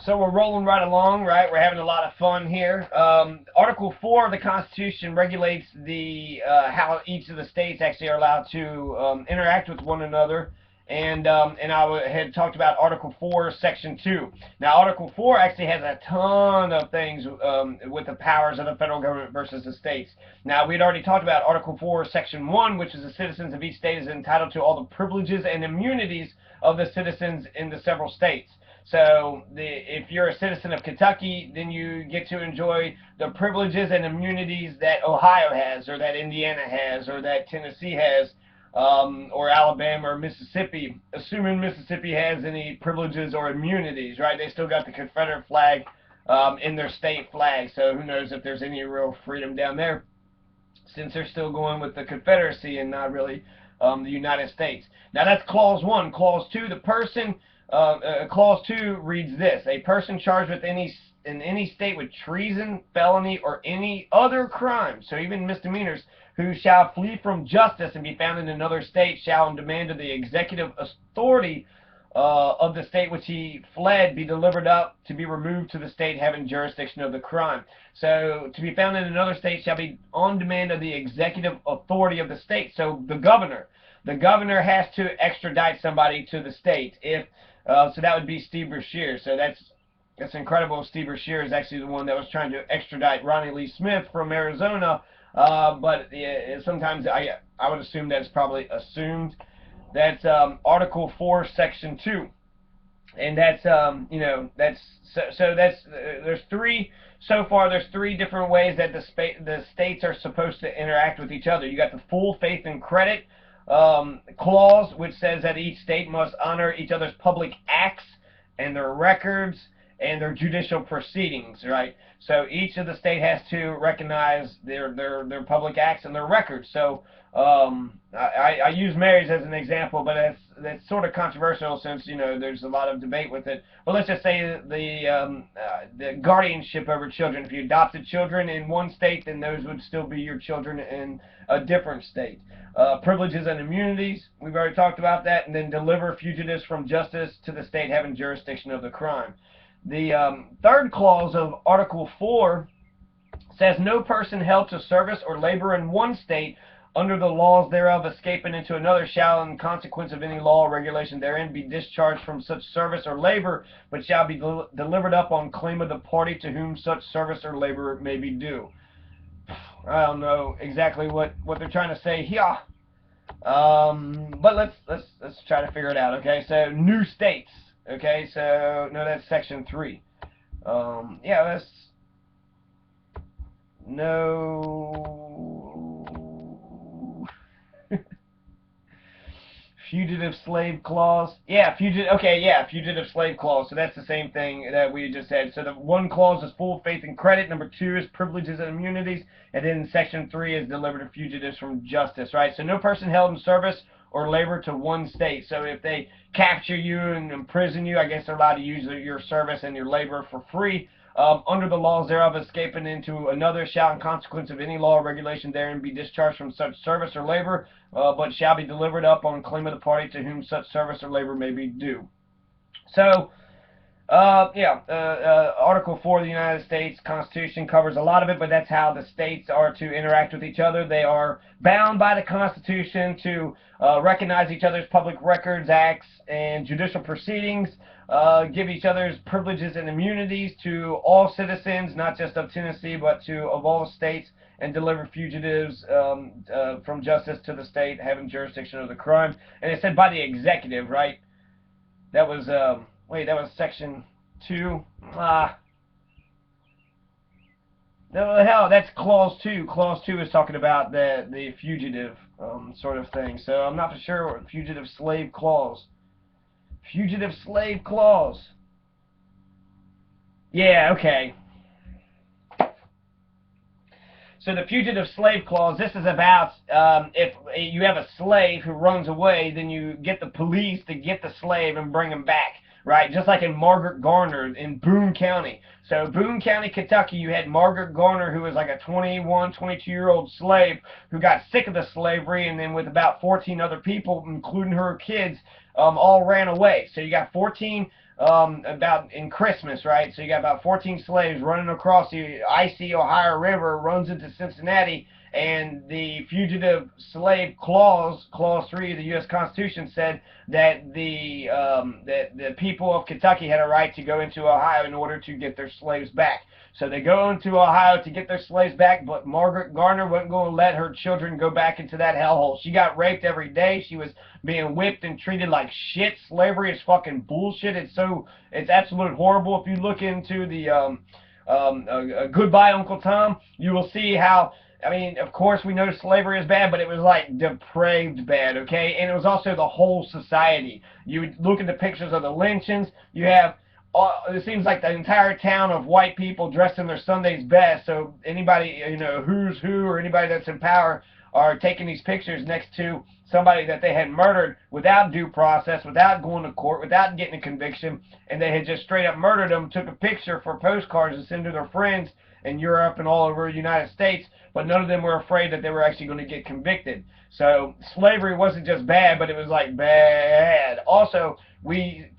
So we're rolling right along, right? We're having a lot of fun here. Article 4 of the Constitution regulates the how each of the states actually are allowed to interact with one another. And I had talked about Article 4, Section 2. Now, Article 4 actually has a ton of things with the powers of the federal government versus the states. Now, we had already talked about Article 4, Section 1, which is the citizens of each state is entitled to all the privileges and immunities of the citizens in the several states. So if you're a citizen of Kentucky, then you get to enjoy the privileges and immunities that Ohio has, or that Indiana has, or that Tennessee has, or Alabama or Mississippi, assuming Mississippi has any privileges or immunities, right? They still got the Confederate flag in their state flag, so who knows if there's any real freedom down there, since they're still going with the Confederacy and not really the United States. Now that's Clause 1. Clause 2, the person... Clause 2 reads this: a person charged with in any state with treason, felony, or any other crime, so even misdemeanors, who shall flee from justice and be found in another state, shall, on demand of the executive authority of the state which he fled, be delivered up to be removed to the state having jurisdiction of the crime. So, to be found in another state shall be on demand of the executive authority of the state. So, the governor. The governor has to extradite somebody to the state. So that would be Steve Beshear. So that's incredible. Steve Beshear is actually the one that was trying to extradite Ronnie Lee Smith from Arizona. But sometimes I would assume that's probably assumed. That's Article 4, Section 2, and that's there's three so far. There's three different ways that the states are supposed to interact with each other. You got the full faith and credit clause, which says that each state must honor each other's public acts and their records and their judicial proceedings, right? So each of the state has to recognize their public acts and their records. So I use marriage as an example, but that's sort of controversial since there's a lot of debate with it. But let's just say the guardianship over children. If you adopted children in one state, then those would still be your children in a different state. Privileges and immunities, we've already talked about that, and then deliver fugitives from justice to the state having jurisdiction of the crime. The third clause of Article 4 says no person held to service or labor in one state under the laws thereof escaping into another shall, in consequence of any law or regulation therein, be discharged from such service or labor, but shall be delivered up on claim of the party to whom such service or labor may be due. I don't know exactly what they're trying to say here, but let's try to figure it out. Okay, so new states. Okay, so no, that's Section 3. Yeah, that's no. Fugitive slave clause. Yeah, fugitive slave clause. So that's the same thing that we just said. So the one clause is full faith and credit. Number 2 is privileges and immunities. And then Section 3 is delivered to fugitives from justice, right? So no person held in service or labor to one state. So if they capture you and imprison you, I guess they're allowed to use your service and your labor for free. Under the laws thereof escaping into another shall, in consequence of any law or regulation therein, be discharged from such service or labor, but shall be delivered up on claim of the party to whom such service or labor may be due. So, Article 4 of the United States Constitution covers a lot of it, but that's how the states are to interact with each other. They are bound by the Constitution to recognize each other's public records, acts, and judicial proceedings, give each other's privileges and immunities to all citizens, not just of Tennessee, but of all states, and deliver fugitives from justice to the state having jurisdiction of the crime. And it said by the executive, right? That was, wait, that was Section 2. No, hell, that's Clause 2. Clause 2 is talking about the fugitive sort of thing. So I'm not for sure what fugitive slave clause. Fugitive slave clause. Yeah, okay. So the fugitive slave clause, this is about if you have a slave who runs away, then you get the police to get the slave and bring him back, right? Just like in Margaret Garner in Boone County. So Boone County, Kentucky, you had Margaret Garner, who was like a 21, 22-year-old slave who got sick of the slavery, and then with about 14 other people, including her kids, all ran away. So you got 14 about in Christmas, right? So you got about 14 slaves running across the icy Ohio River, runs into Cincinnati, and the Fugitive Slave Clause, Clause 3 of the U.S. Constitution, said that the people of Kentucky had a right to go into Ohio in order to get their slaves back. So they go into Ohio to get their slaves back, but Margaret Garner wasn't going to let her children go back into that hellhole. She got raped every day. She was being whipped and treated like shit. Slavery is fucking bullshit. It's absolute horrible. If you look into the Goodbye Uncle Tom, you will see how, I mean, of course we know slavery is bad, but it was like depraved bad, okay? And it was also the whole society. You would look at the pictures of the lynchings. You have, it seems like the entire town of white people dressed in their Sunday's best. So anybody, you know, who's who or anybody that's in power are taking these pictures next to somebody that they had murdered without due process, without going to court, without getting a conviction, and they had just straight up murdered them, took a picture for postcards to send to their friends in Europe and all over the United States, but none of them were afraid that they were actually going to get convicted. So slavery wasn't just bad, but it was like bad. Also, we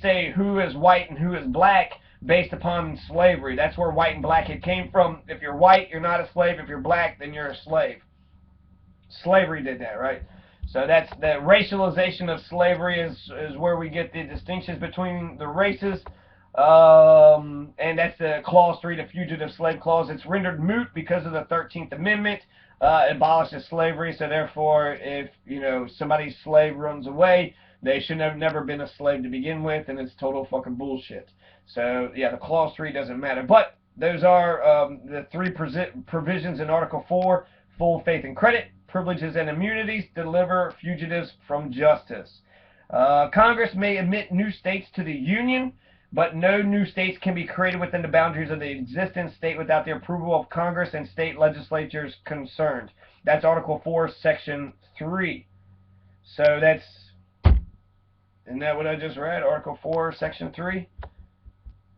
say who is white and who is black based upon slavery. That's where white and black it came from. If you're white, you're not a slave. If you're black, then you're a slave. Slavery did that, right? So that's the racialization of slavery is where we get the distinctions between the races. And that's the Clause 3, the Fugitive Slave Clause. It's rendered moot because of the 13th Amendment. It abolishes slavery, so therefore, if, you know, somebody's slave runs away, they should have never been a slave to begin with, and it's total fucking bullshit. So, yeah, the Clause 3 doesn't matter. But those are the three provisions in Article 4, full faith and credit, privileges and immunities, deliver fugitives from justice. Congress may admit new states to the Union, but no new states can be created within the boundaries of the existing state without the approval of Congress and state legislatures concerned. That's Article 4, Section 3. So that's, isn't that what I just read? Article 4, Section 3?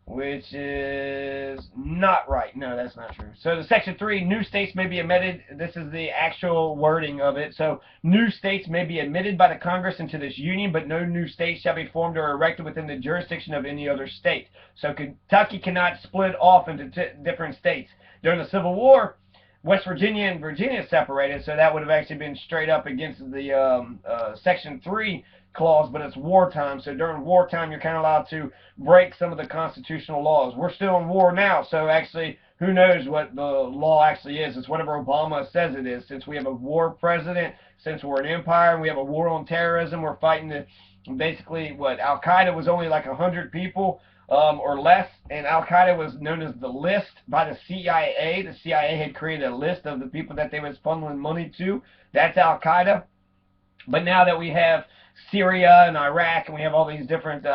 Which is not right. No, that's not true. So the Section 3, new states may be admitted. This is the actual wording of it. So new states may be admitted by the Congress into this union, but no new state shall be formed or erected within the jurisdiction of any other state. So Kentucky cannot split off into different states. During the Civil War, West Virginia and Virginia separated, so that would have actually been straight up against the Section 3 clause, but it's wartime, so during wartime you're kind of allowed to break some of the constitutional laws. We're still in war now, so actually who knows what the law actually is. It's whatever Obama says it is. Since we have a war president, since we're an empire and we have a war on terrorism, we're fighting the, basically what, Al-Qaeda was only like 100 people or less, and Al-Qaeda was known as the list by the CIA. The CIA had created a list of the people that they was funneling money to. That's Al-Qaeda. But now that we have Syria and Iraq, and we have all these different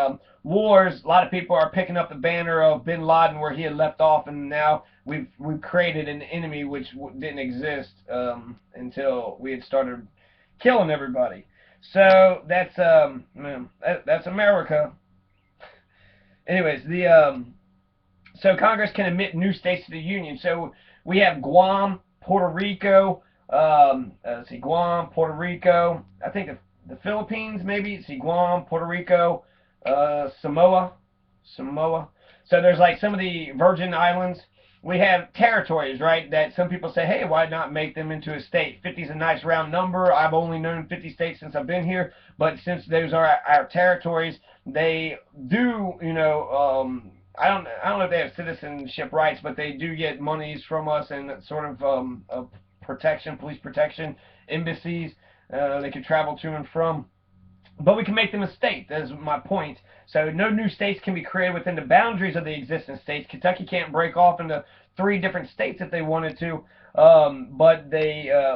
wars, a lot of people are picking up the banner of Bin Laden where he had left off, and now we've created an enemy which didn't exist until we had started killing everybody. So that's that's America. Anyways, so Congress can admit new states to the Union. So we have Guam, Puerto Rico. Let's see, Guam, Puerto Rico. I think the Philippines, maybe. See, Guam, Puerto Rico, Samoa. So there's like some of the Virgin Islands. We have territories, right, that some people say, hey, why not make them into a state? 50 is a nice round number. I've only known 50 states since I've been here, but since those are our territories, they do, you know, I don't know if they have citizenship rights, but they do get monies from us and sort of protection, police protection, embassies. They can travel to and from. But we can make them a state. That's my point. So no new states can be created within the boundaries of the existing states. Kentucky can't break off into 3 different states if they wanted to. But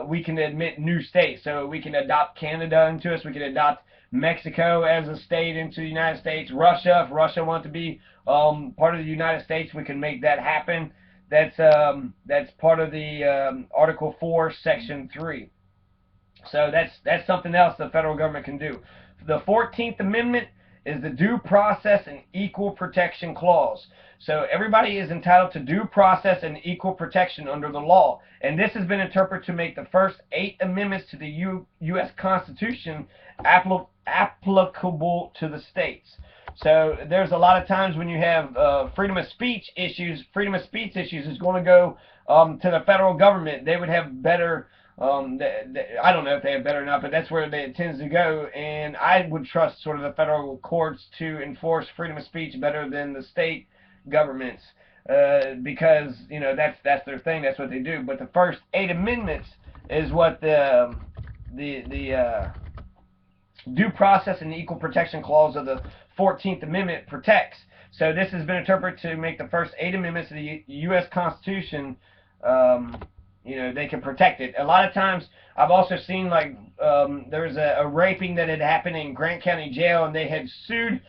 we can admit new states. So we can adopt Canada into us. We can adopt Mexico as a state into the United States. Russia, if Russia wants to be part of the United States, we can make that happen. That's part of the Article 4, Section 3. So that's something else the federal government can do. The 14th Amendment is the Due Process and Equal Protection Clause. So everybody is entitled to due process and equal protection under the law. And this has been interpreted to make the first 8 amendments to the U.S. Constitution applicable to the states. So there's a lot of times when you have freedom of speech issues is going to go to the federal government. They would have better, I don't know if they have better or not, but that's where it tends to go. And I would trust sort of the federal courts to enforce freedom of speech better than the state governments, because that's their thing. That's what they do. But the first 8 amendments is what the due process and the equal protection clause of the 14th Amendment protects. So this has been interpreted to make the first 8 amendments of the U.S. Constitution, they can protect it. A lot of times, I've also seen, like, there was a raping that had happened in Grant County Jail, and they had sued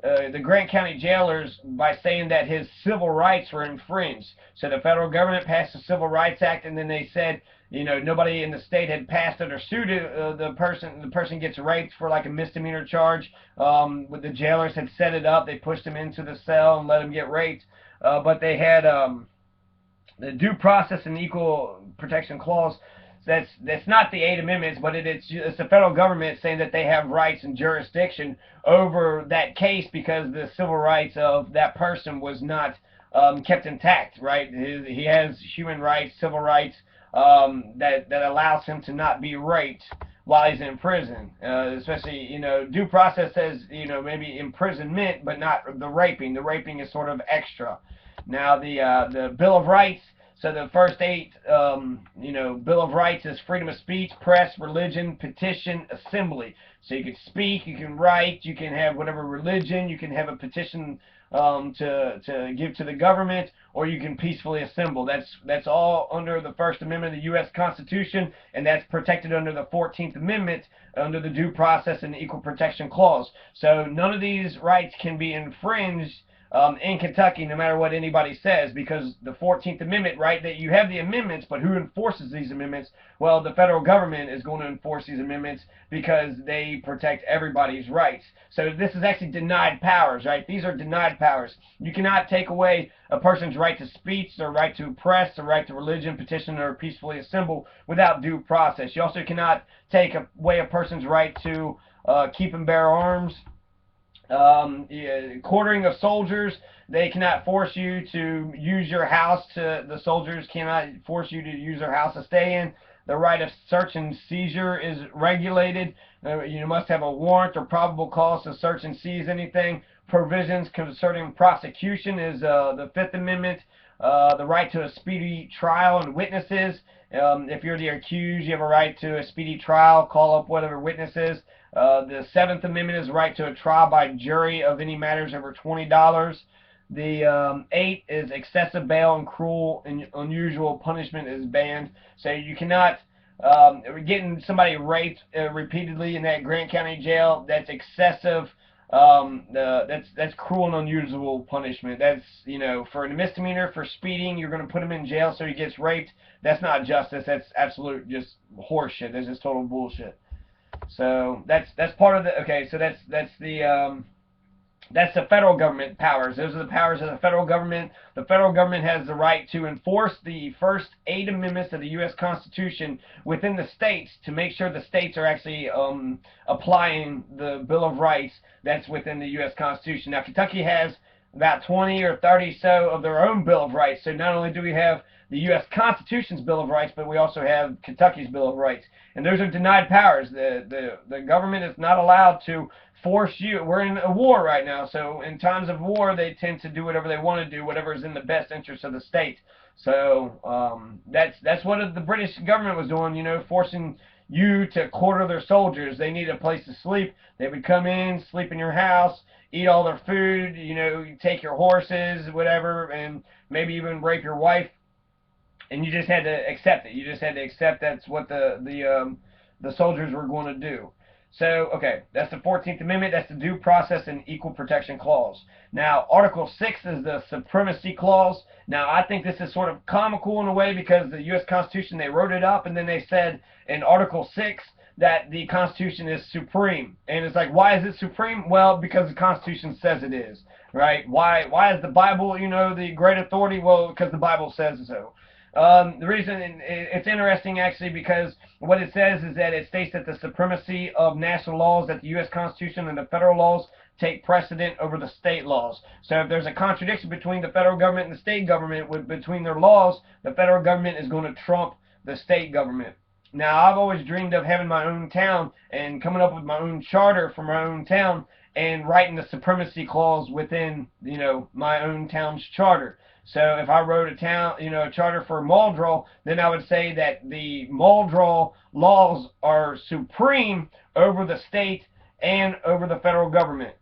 the Grant County jailers by saying that his civil rights were infringed. So the federal government passed the Civil Rights Act, and then they said, nobody in the state had passed it or sued the person. The person gets raped for like a misdemeanor charge. The jailers had set it up. They pushed him into the cell and let him get raped. But they had the due process and equal protection clause. That's not the 8 amendments, but it's the federal government saying that they have rights and jurisdiction over that case because the civil rights of that person was not kept intact, right? He has human rights, civil rights, that allows him to not be raped while he's in prison. Especially, due process says, maybe imprisonment, but not the raping. The raping is sort of extra. Now, the Bill of Rights. So the first 8, Bill of Rights is freedom of speech, press, religion, petition, assembly. So you can speak, you can write, you can have whatever religion, you can have a petition to give to the government, or you can peacefully assemble. That's all under the First Amendment of the U.S. Constitution, and that's protected under the 14th Amendment under the Due Process and Equal Protection Clause. So none of these rights can be infringed in Kentucky, no matter what anybody says, because the 14th Amendment, right, that you have the amendments, but who enforces these amendments? Well, the federal government is going to enforce these amendments because they protect everybody's rights. So this is actually denied powers, right? These are denied powers. You cannot take away a person's right to speech, their right to press, their right to religion, petition, or peacefully assemble without due process. You also cannot take away a person's right to keep and bear arms. Quartering of soldiers, they cannot force you to use your house. The soldiers cannot force you to use their house to stay in. The right of search and seizure is regulated. You must have a warrant or probable cause to search and seize anything. Provisions concerning prosecution is the 5th Amendment. The right to a speedy trial and witnesses. If you're the accused, you have a right to a speedy trial. Call up whatever witnesses. The 7th Amendment is the right to a trial by jury of any matters over $20. The 8 is excessive bail and cruel and unusual punishment is banned. So you cannot, getting somebody raped repeatedly in that Grant County jail, that's excessive. That's cruel and unusual punishment. That's, for a misdemeanor, for speeding, you're going to put him in jail so he gets raped. That's not justice. That's absolute just horseshit. That's just total bullshit. So that's part of the, okay, so that's the federal government powers. Those are the powers of the federal government. The federal government has the right to enforce the first 8 amendments of the U.S. Constitution within the states to make sure the states are actually applying the Bill of Rights that's within the U.S. Constitution. Now, Kentucky has about 20 or 30 so of their own Bill of Rights. So not only do we have the U.S. Constitution's Bill of Rights, but we also have Kentucky's Bill of Rights. And those are denied powers. The government is not allowed to force you. We're in a war right now, so in times of war, they tend to do whatever they want to do, whatever is in the best interest of the state. So that's what the British government was doing, forcing you to quarter their soldiers. They need a place to sleep. They would come in, sleep in your house, eat all their food, take your horses, whatever, and maybe even rape your wife. And you just had to accept it. You just had to accept that's what the soldiers were going to do. So, okay, that's the 14th Amendment. That's the Due Process and Equal Protection Clause. Now, Article 6 is the Supremacy Clause. Now, I think this is sort of comical in a way because the U.S. Constitution, they wrote it up, and then they said in Article 6 that the Constitution is supreme. And it's like, why is it supreme? Well, because the Constitution says it is, right? Why is the Bible, the great authority? Well, because the Bible says so. The reason it's interesting actually because what it says is that it states that the supremacy of national laws, that the U.S. Constitution and the federal laws take precedent over the state laws. So if there's a contradiction between the federal government and the state government between their laws, the federal government is going to trump the state government. Now, I've always dreamed of having my own town and coming up with my own charter for my own town and writing the supremacy clause within, my own town's charter. So if I wrote a charter for Muldrow, then I would say that the Muldrow laws are supreme over the state and over the federal government.